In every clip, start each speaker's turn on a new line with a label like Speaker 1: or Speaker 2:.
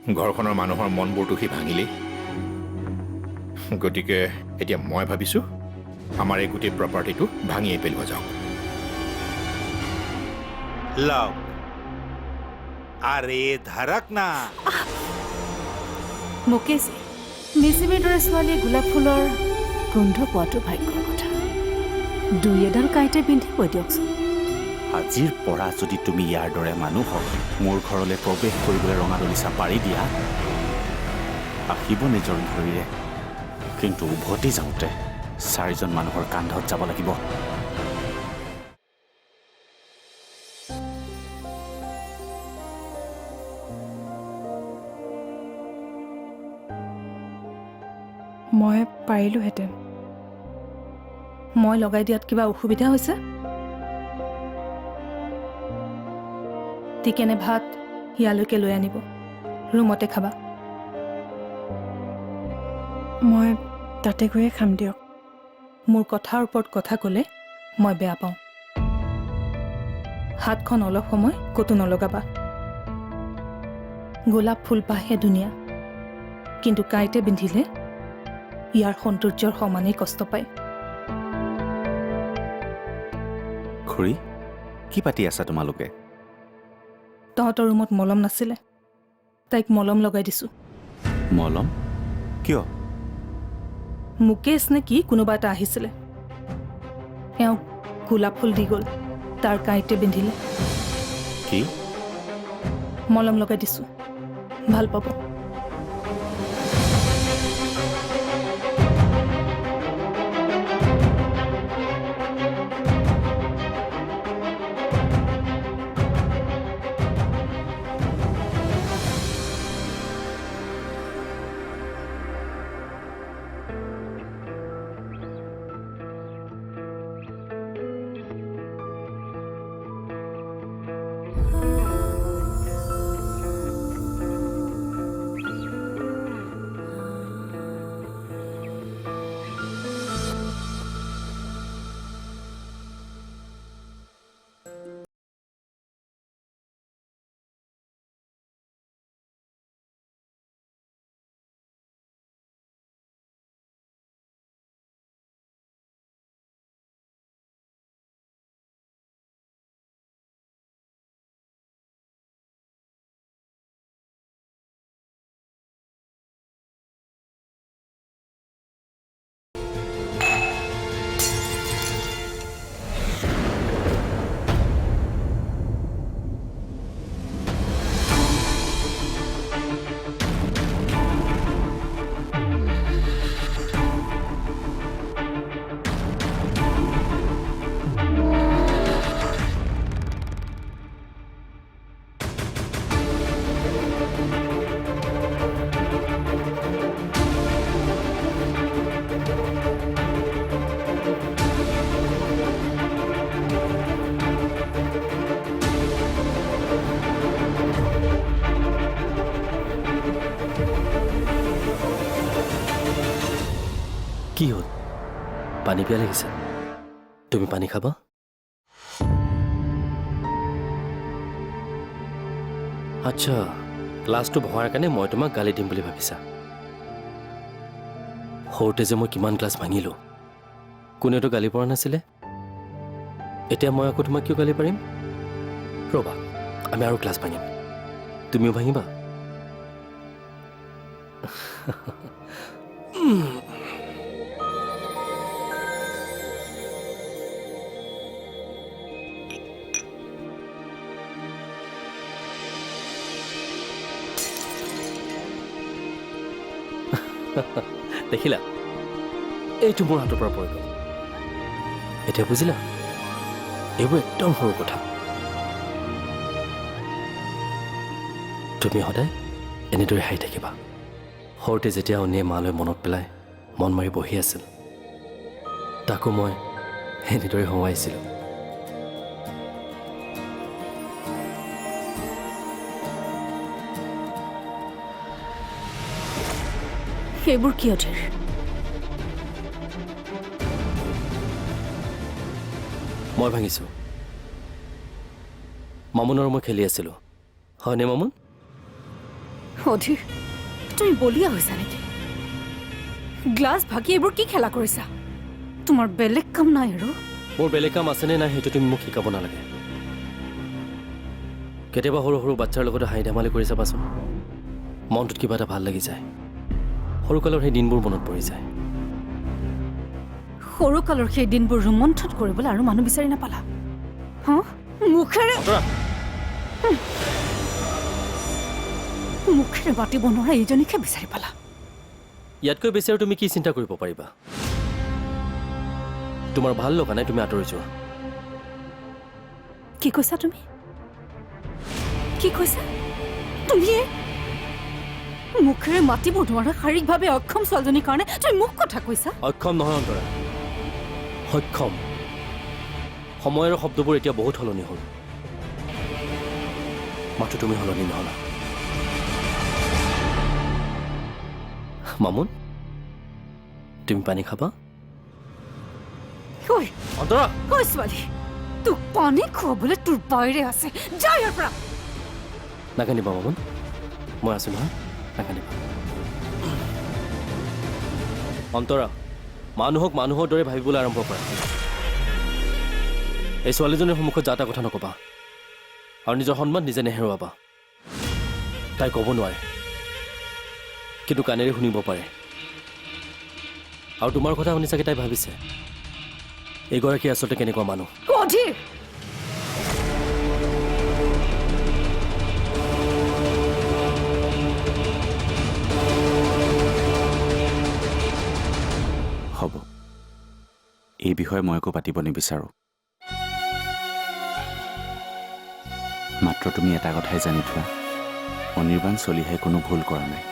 Speaker 1: ঘৰখনৰ মানুহৰ মনবোৰতো সি ভাঙিলেই। গতিকে এতিয়া মই ভাবিছোঁ আমাৰ এই গোটেই প্ৰপাৰ্টিটো ভাঙিয়ে পেলোৱা যাওক।
Speaker 2: লওক আৰে ধৰক না।
Speaker 3: মুকেশ, মিচিমিৰ দৰে ছোৱালীয়ে গোলাপ ফুলৰ গোন্ধ পোৱাটো ভাগ্যৰ কথা। দুই এডাল কাঁইতে পিন্ধিবই দিয়কচোন।
Speaker 4: আজিৰ পৰা যদি তুমি ইয়াৰ দৰে মানুহক মোৰ ঘৰলৈ প্ৰৱেশ কৰিবলৈ ৰঙা দলিচা পাৰি দিয়া, আহিব নিজৰ ভৰিৰে, কিন্তু উভতি যাওঁতে 4জন মানুহৰ কান্ধত যাব লাগিব।
Speaker 3: মই পাৰিলোহেঁতেন। মই লগাই দিয়াত কিবা অসুবিধা হৈছে? টিকেনে ভাত ইয়ালৈকে লৈ আনিব, ৰুমতে খাবা। মই তাতে গৈয়ে খাম দিয়ক। মোৰ কথাৰ ওপৰত কথা ক'লে মই বেয়া পাওঁ। হাতখন অলপ সময় ক'তো নলগাবা। গোলাপ ফুলপাহহে ধুনীয়া, কিন্তু কাঁইতে পিন্ধিলে ইয়াৰ সৌন্দৰ্যৰ সমানেই কষ্ট পায়।
Speaker 4: খুৰী, কি পাতি আছা তোমালোকে?
Speaker 3: তহঁতৰ ৰুমত মলম নাছিলে, তাইক মলম লগাই দিছোঁ।
Speaker 4: মলম? কিয়?
Speaker 3: মুকেশ নে কি কোনোবা এটা আহিছিলে, এওঁক গোলাপ ফুল দি গ'ল, তাৰ কাঁইতে পিন্ধিলে।
Speaker 4: কি?
Speaker 3: মলম লগাই দিছোঁ, ভাল পাব।
Speaker 5: কি হ'ল? পানী পিয়া লাগিছে? তুমি পানী খাবা? আচ্ছা, গ্লাছটো ভঙাৰ কাৰণে মই তোমাক গালি দিম বুলি ভাবিছা? সৰুতে যে মই কিমান গ্লাছ ভাঙিলোঁ, কোনেওতো গালি পৰা নাছিলে। এতিয়া মই আকৌ তোমাক কিয় গালি পাৰিম? ৰ'বা, আমি আৰু গ্লাছ ভাঙিম, তুমিও ভাঙিবা। দেখিলা, এইটো মোৰ হাতৰ পৰা পৰি গ'ল। এতিয়া বুজিলা, এইবোৰ একদম সৰু কথা। তুমি সদায় এনেদৰে হাঁহি থাকিবা। সৰুতে যেতিয়া অনিয়ে মালৈ মনত পেলাই মন মাৰি বহি আছিল, তাকো মই এনেদৰে হহুৱাইছিলোঁ।
Speaker 3: সেইবোৰ কি অধীৰ?
Speaker 5: মই ভাঙিছোঁ। মামুন আৰু মই খেলি আছিলোঁ, হয়নে মামুন?
Speaker 3: অধীৰ তুমি বলিয়া হৈছা নেকি গ্লাছ ভাগি এইবোৰ কি খেলা কৰিছা তোমাৰ বেলেগ কাম নাই আৰু
Speaker 5: মোৰ বেলেগ কাম আছেনে নাই সেইটো তুমি মোক শিকাব নালাগে কেতিয়াবা সৰু সৰু বাচ্চাৰ লগত হাঁহি ধেমালি কৰি চাবাচোন মনটোত কিবা এটা ভাল লাগি যায় সৰুকালৰ সেই দিনবোৰ মনত পৰি যায়
Speaker 3: সৰুকালৰ সেই দিনবোৰ ৰোমন্থন কৰিবলৈ আৰু মানুহ বিচাৰি নাপালা হা মুখেৰে মুখেৰে বাতিব নোৱাৰা এইজনীকে বিচাৰি পালা
Speaker 5: ইয়াতকৈ বেছি আৰু তুমি কি চিন্তা কৰিব পাৰিবা তোমাৰ ভাল লগা নাই তুমি আঁতৰি যোৱা
Speaker 3: কি কৈছা তুমি কি কৈছা তুমি মুখেৰে মাতিব নোৱাৰা শাৰীৰিকভাৱে অক্ষম ছোৱালীজনীৰ কাৰণে তুমি মোক কথা কৈছা
Speaker 5: অক্ষম নহয় অন্তৰা সক্ষম সময়ৰ শব্দবোৰ এতিয়া বহুত সলনি হ'ল মাত্ৰ তুমি সলনি নহলা মামুন তুমি পানী খাবা
Speaker 3: ঐ
Speaker 5: অন্তৰা
Speaker 3: ঐ ছোৱালী তোক পানী খুৱাবলৈ তোৰ বাইৰে আছে যা ইয়াৰ পৰা
Speaker 5: নাকান্দিবা মামুন মই আছো নহয় নাকান্দিবা অন্তৰা মানুহক মানুহৰ দৰে ভাবিবলৈ আৰম্ভ কৰা এই ছোৱালীজনীৰ সন্মুখত যা তা কথা নকবা আৰু নিজৰ সন্মান নিজে নেহেৰুৱাবা তাই ক'ব নোৱাৰে কিন্তু কাণেৰে শুনিব পাৰে আৰু তোমাৰ কথা শুনি চাগে তাই ভাবিছে এইগৰাকী আচলতে কেনেকুৱা মানুহ
Speaker 3: অধীৰ
Speaker 4: হ'ব এই বিষয়ে মই একো পাতিব নিবিচাৰোঁ মাত্ৰ তুমি এটা কথাই জানি থোৱা অনিৰ্বাণ চলিহাই কোনো ভুল কৰা নাই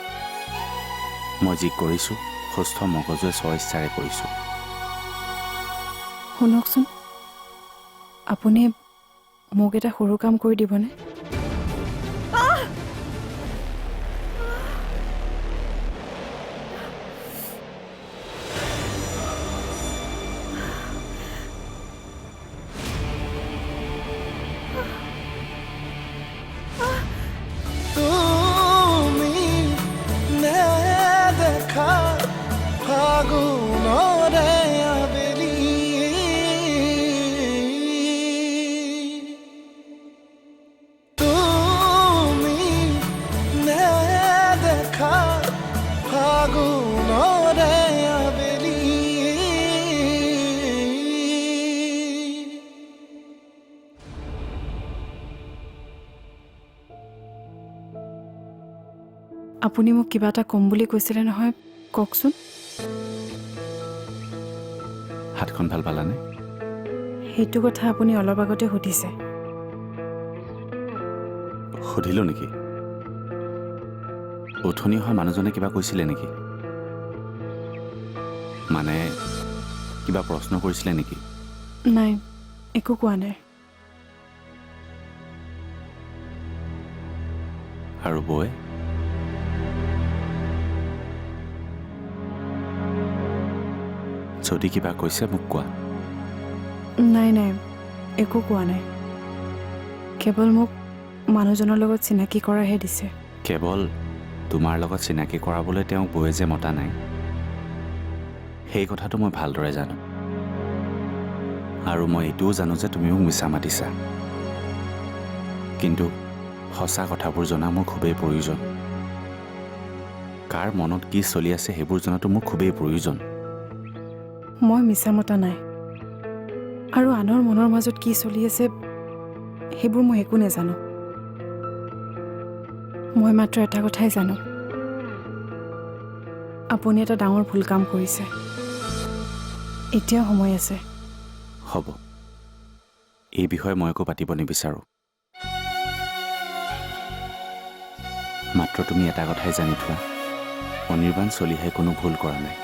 Speaker 4: মই যি কৰিছোঁ সুস্থ মগজুৱে স্বইচ্ছাৰে কৰিছোঁ
Speaker 6: শুনকচোন আপুনি মোক এটা সৰু কাম কৰি দিবনে আপুনি মোক কিবা এটা ক'ম বুলি কৈছিলে নহয় কওকচোন
Speaker 4: হাতখন ভাল পালানে
Speaker 6: সেইটো কথা আপুনি অলপ আগতে সুধিছে
Speaker 4: সুধিলোঁ নেকি উঠনি অহা মানুহজনে কিবা কৈছিলে নেকি মানে কিবা প্ৰশ্ন কৰিছিলে নেকি
Speaker 6: নাই একো কোৱা নাই
Speaker 4: আৰু বৌয়ে যদি কিবা কৈছে মোক কোৱা
Speaker 6: নাই নাই একো কোৱা নাই কেৱল মোক মানুহজনৰ লগত চিনাকি কৰাহে দিছে
Speaker 4: কেৱল তোমাৰ লগত চিনাকি কৰাবলৈ তেওঁক বৌয়ে যে মতা নাই সেই কথাটো মই ভালদৰে জানো আৰু মই এইটোও জানো যে তুমি মোক মিছা মাতিছা কিন্তু সঁচা কথাবোৰ জনা মোৰ খুবেই প্ৰয়োজন কাৰ মনত কি চলি আছে সেইবোৰ জনাটো মোৰ খুবেই প্ৰয়োজন
Speaker 6: মই মিছা মতা নাই আৰু আনৰ মনৰ মাজত কি চলি আছে সেইবোৰ মই একো নাজানো মই মাত্ৰ এটা কথাই জানো আপুনি এটা ডাঙৰ ভুল কাম কৰিছে এতিয়াও সময় আছে
Speaker 4: হ'ব এই বিষয়ে মই একো পাতিব নিবিচাৰোঁ মাত্ৰ তুমি এটা কথাই জানি থোৱা অনিৰ্বাণ চলিহাই কোনো ভুল কৰা নাই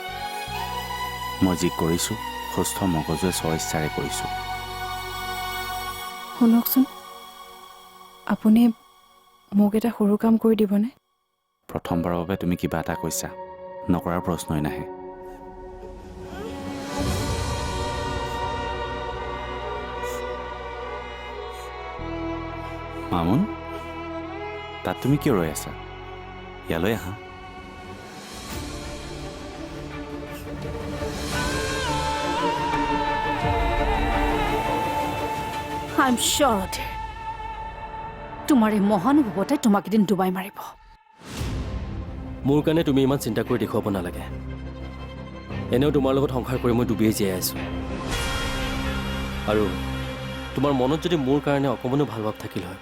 Speaker 4: মই যি কৰিছোঁ সুস্থ মগজুৱে স্বইচ্ছাৰে কৰিছোঁ
Speaker 6: শুনকচোন আপুনি মোক এটা সৰু কাম কৰি দিবনে
Speaker 4: প্ৰথমবাৰৰ বাবে তুমি কিবা এটা কৈছা নকৰাৰ প্ৰশ্নই নাহে মামুন তাত তুমি কিয় ৰৈ আছা ইয়ালৈ আহা।
Speaker 3: আই এম শ্যোৰ তোমাৰ এই মহানুভৱতে তোমাক এদিন ডুবাই মাৰিব।
Speaker 5: মোৰ কাৰণে তুমি ইমান চিন্তা কৰি দেখুৱাব নালাগে। এনেও তোমাৰ লগত সংসাৰ কৰি মই ডুবিয়ে জীয়াই আছোঁ। আৰু তোমাৰ মনত যদি মোৰ কাৰণে অকণমানো ভাল ভাৱ থাকিল হয়,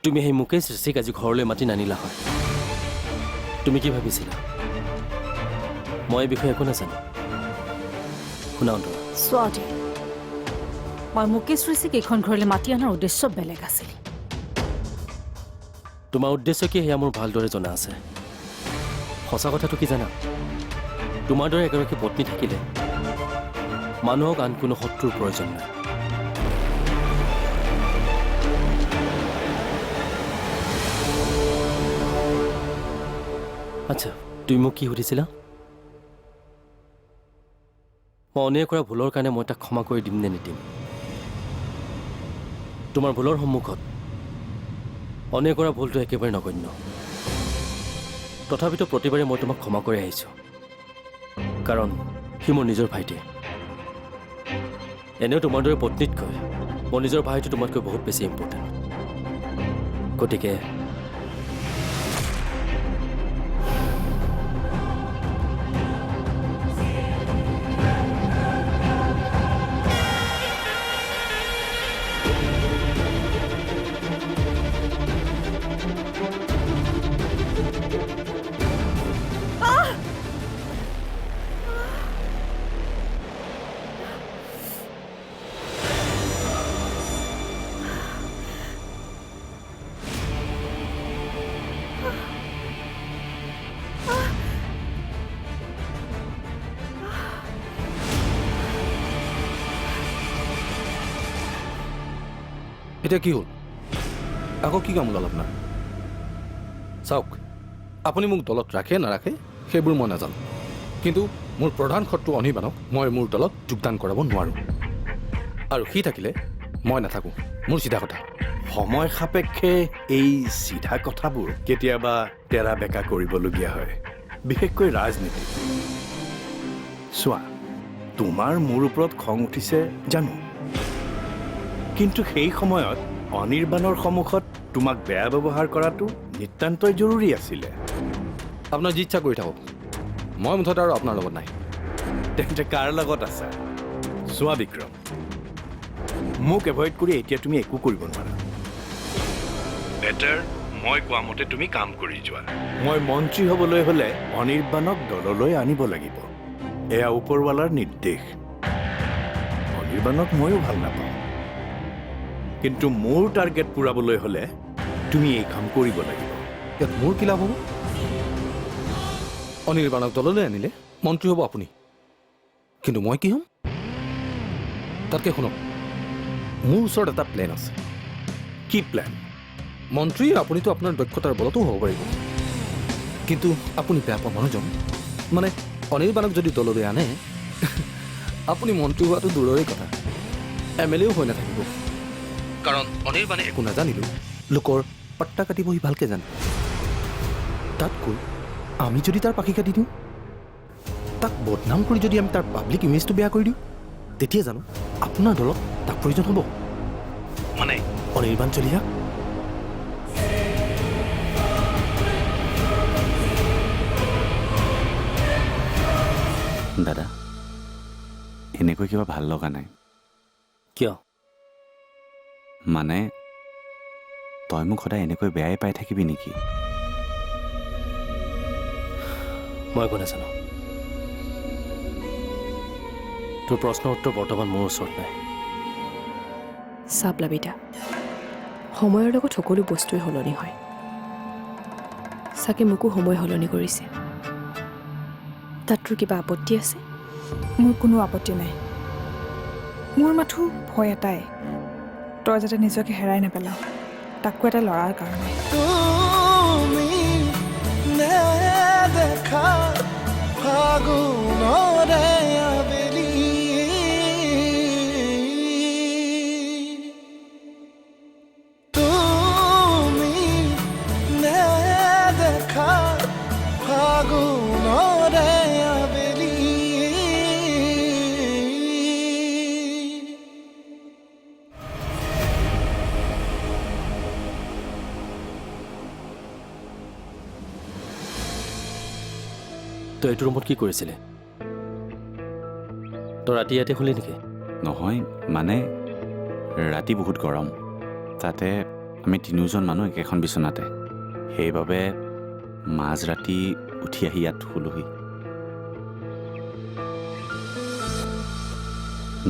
Speaker 5: তুমি সেই মুকেশ ঋষিক আজি ঘৰলৈ মাতি নানিলা হয়। তুমি কি ভাবিছিলা মই এই বিষয়ে একো নাজানো? শুনা অন্তৰা,
Speaker 3: ছোৱালী, মই মুকেশ ঋষিক এইখন ঘৰলৈ মাতি অনাৰ উদ্দেশ্য বেলেগ আছিল।
Speaker 5: তোমাৰ উদ্দেশ্য কি সেয়া মোৰ ভালদৰে জনা আছে। সঁচা কথাটো কি জানা? তোমাৰ দৰে এগৰাকী পত্নী থাকিলে মানুহক আন কোনো শত্ৰুৰ প্ৰয়োজন নাই। আচ্ছা, তুমি মোক কি সুধিছিলা? মই অন্যায় কৰা ভুলৰ কাৰণে মই তাক ক্ষমা কৰি দিম নে নিদিম? তোমাৰ ভুলৰ সন্মুখত অন্যায় কৰা ভুলটো একেবাৰে নগণ্য। তথাপিতো প্ৰতিবাৰে মই তোমাক ক্ষমা কৰি আহিছোঁ, কাৰণ সি মোৰ নিজৰ ভাইটি। এনেও তোমাৰ দৰে পত্নীতকৈ মোৰ নিজৰ ভাইটো তোমাতকৈ বহুত বেছি ইম্পৰ্টেণ্ট। গতিকে
Speaker 7: এতিয়া কি হ'ল? আকৌ কি কাম ওলাল আপোনাৰ? চাওক, আপুনি মোক দলত ৰাখে নাৰাখে সেইবোৰ মই নাজানো, কিন্তু মোৰ প্ৰধান শত্ৰু অনিৰ্বাণক মই মোৰ দলত যোগদান কৰাব নোৱাৰোঁ। আৰু সি থাকিলে মই নাথাকোঁ। মোৰ চিধা কথা।
Speaker 8: সময় সাপেক্ষে এই চিধা কথাবোৰ কেতিয়াবা তেৰা বেকা কৰিবলগীয়া হয়, বিশেষকৈ ৰাজনীতি। চোৱা, তোমাৰ মোৰ ওপৰত খং উঠিছে জানো, কিন্তু সেই সময়ত অনিৰ্বাণৰ সন্মুখত তোমাক বেয়া ব্যৱহাৰ কৰাটো নিতান্তই জৰুৰী আছিলে।
Speaker 7: আপোনাৰ যি ইচ্ছা কৰি থাকক, মই মুঠতে আৰু আপোনাৰ লগত নাই।
Speaker 8: তেন্তে কাৰ লগত আছা? চোৱা বিক্ৰম, মোক এভইড কৰি এতিয়া তুমি একো কৰিব নোৱাৰা। বেটাৰ মই কোৱা মতে তুমি কাম কৰি যোৱা। মই মন্ত্ৰী হ'বলৈ হ'লে অনিৰ্বাণক দললৈ আনিব লাগিব, এয়া ওপৰৱালাৰ নিৰ্দেশ। অনিৰ্বাণক ময়ো ভাল নাপাওঁ, কিন্তু মোৰ টাৰ্গেট পূৰাবলৈ হ'লে তুমি এই কাম কৰিব লাগিব।
Speaker 7: ইয়াত মোৰ কি লাভ হ'ব? অনিৰ্বাণক দললৈ আনিলে মন্ত্ৰী হ'ব আপুনি, কিন্তু মই কি হ'ম? তাতকৈ শুনক, মোৰ ওচৰত এটা প্লেন আছে।
Speaker 8: কি প্লেন?
Speaker 7: মন্ত্ৰী আপুনিতো আপোনাৰ দক্ষতাৰ বলতো হ'ব পাৰিব, কিন্তু আপুনি বেয়া পোৱা মানুহজন, মানে অনিৰ্বাণক যদি দললৈ আনে আপুনি মন্ত্ৰী হোৱাটো দূৰৰে কথা, MLA হৈ নাথাকিব। কাৰণ অনিৰ্বাণে একো নাজানিলেও লোকৰ পাট্টা কাটিব সি ভালকৈ জানে। তাতকৈ আমি যদি তাৰ পাখি কাটি দিওঁ, তাক বদনাম কৰি যদি আমি তাৰ পাব্লিক ইমেজটো বেয়া কৰি দিওঁ, তেতিয়া জানো আপোনাৰ দলত তাক প্ৰয়োজন হ'ব? মানে অনিৰ্বাণ চলিহা।
Speaker 4: দাদা, এনেকৈ কিবা ভাল লগা নাই।
Speaker 5: কিয়?
Speaker 4: মানে তই মোক সদায় এনেকৈ বেয়াই পাই থাকিবি নেকি?
Speaker 5: মই একো নাজানো। তোৰ প্ৰশ্নৰ উত্তৰ বৰ্তমান মোৰ ওচৰত নাই।
Speaker 9: চাপ লাবিতা, সময়ৰ লগত সকলো বস্তুৱে সলনি হয়। চাগে মোকো সময় সলনি কৰিছে। তাত তোৰ কিবা আপত্তি আছে?
Speaker 6: মোৰ কোনো আপত্তি নাই। মোৰ মাথো ভয় এটাই, তই যাতে নিজকে হেৰাই নেপেলাও, তাকো এটা ল'ৰাৰ কাৰণে।
Speaker 10: তুমি নেদেখা ফাগুনৰে আবেলি, তুমি
Speaker 5: তই এইটো ৰুমত কি কৰিছিলি? তই ৰাতি ইয়াতে শুলি নেকি?
Speaker 4: নহয় মানে ৰাতি বহুত গৰম, তাতে আমি তিনিওজন মানুহ একেখন বিচনাতে, সেইবাবে মাজৰাতি উঠি আহি ইয়াত শুলোহি।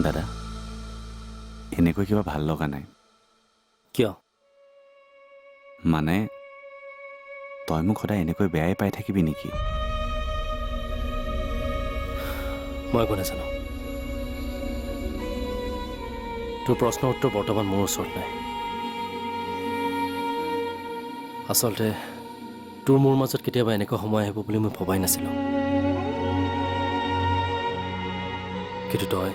Speaker 4: দাদা, এনেকৈ কিবা ভাল লগা নাই।
Speaker 5: কিয়?
Speaker 4: মানে তই মোক সদায় এনেকৈ বেয়াই পাই থাকিবি নেকি?
Speaker 5: মই একো নাজানো। তোৰ প্ৰশ্নৰ উত্তৰ বৰ্তমান মোৰ ওচৰত নাই। আচলতে তোৰ মোৰ মাজত কেতিয়াবা এনেকুৱা সময় আহিব বুলি মই ভবাই নাছিলোঁ। কিন্তু তই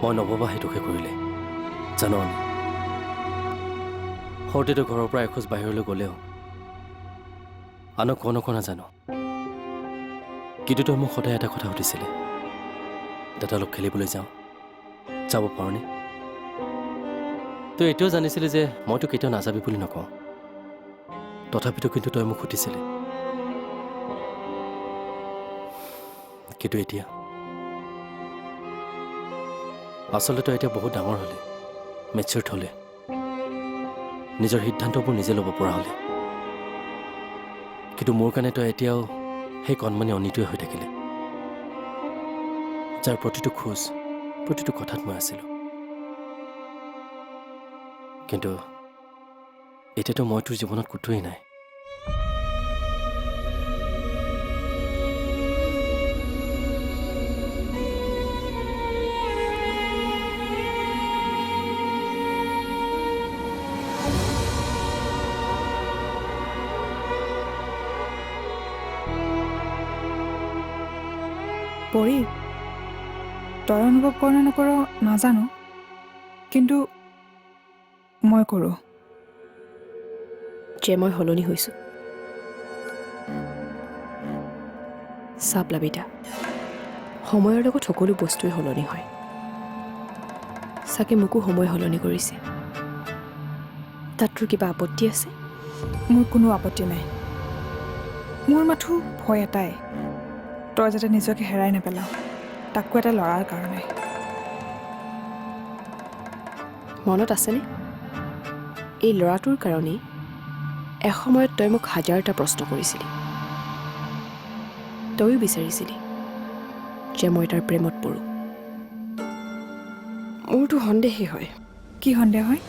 Speaker 5: মই নভবা সেইটোকে কৰিলে। জান, সৰুতে তই ঘৰৰ পৰা এখোজ বাহিৰলৈ গ'লেও আনক কওঁ নাজানো, কিন্তু তই মোক সদায় এটা কথা সুধিছিলে, দাদা অলপ খেলিবলৈ যাওঁ, যাব পাৰনে? তই এতিয়াও জানিছিলি যে মইতো কেতিয়াও নাযাবি বুলি নকওঁ, তথাপিতো কিন্তু তই মোক সুধিছিলি। কিন্তু এতিয়া আচলতে তই এতিয়া বহুত ডাঙৰ হ'লি, মেচিউৰ্ড হ'লি, নিজৰ সিদ্ধান্তবোৰ নিজে ল'ব পৰা হ'লি। কিন্তু মোৰ কাৰণে তই এতিয়াও সেই কণমানি অনিটোৱে হৈ থাকিলে, যাৰ প্ৰতিটো খোজ প্ৰতিটো কথাত মই আছিলোঁ। কিন্তু এতিয়াতো মই তোৰ জীৱনত ক'তোৱেই নাই।
Speaker 6: পৰি, তই অনুভৱ কৰ নে নকৰ নাজানো, কিন্তু মই কৰোঁ।
Speaker 9: যে মই সলনি হৈছোঁ। চাপ লাবিতা, সময়ৰ লগত সকলো বস্তুৱে সলনি হয়। চাগে মোকো সময় সলনি কৰিছে। তাত তোৰ কিবা আপত্তি আছে?
Speaker 6: মোৰ কোনো আপত্তি নাই। মোৰ মাথো ভয় এটাই, তই যাতে নিজকে হেৰাই নেপেলাও, তাকো এটা ল'ৰাৰ কাৰণে।
Speaker 9: মনত আছেনে, এই ল'ৰাটোৰ কাৰণেই এসময়ত তই মোক হাজাৰটা প্ৰশ্ন কৰিছিলি। তয়ো বিচাৰিছিলি যে মই তাৰ প্ৰেমত পৰোঁ। মোৰতো সন্দেহেই হয়।
Speaker 6: কি সন্দেহ হয়?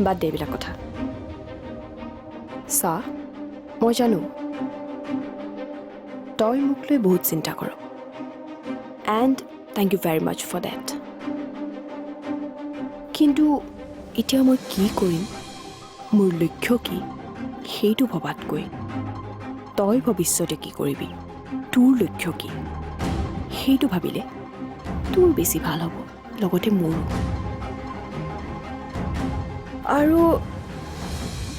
Speaker 9: বাদ দে এইবিলাক কথা। চা, মই জানো তই মোক লৈ বহুত চিন্তা কৰ, and thank you very much for date. কিন্তু এতিয়া মই কি কৰিম, মোৰ লক্ষ্য কি, সেইটো ভবাতকৈ তই ভৱিষ্যতে কি কৰিবি, তোৰ লক্ষ্য কি, সেইটো ভাবিলে তোৰ বেছি ভাল হ'ব, লগতে মোৰো। আৰু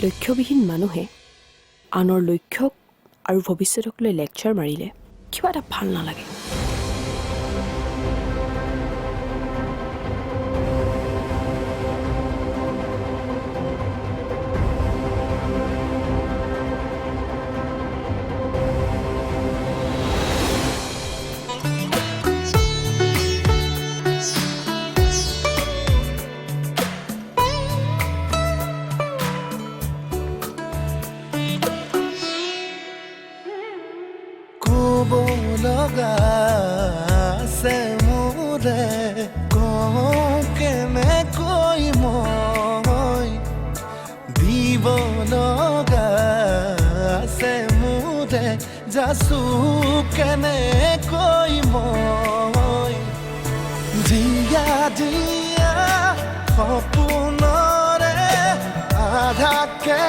Speaker 9: লক্ষ্যবিহীন মানুহে আনৰ লক্ষ্যক আৰু ভৱিষ্যতক লৈ লেকচাৰ মাৰিলে কিবা এটা ভাল নালাগে।
Speaker 10: লগা আছে মোৰে কওঁ কেনেকৈ মই দিব লগা আছে মোৰে যাচো কেনেকৈ মই জীয়া জীয়া সপোনৰে আধাকে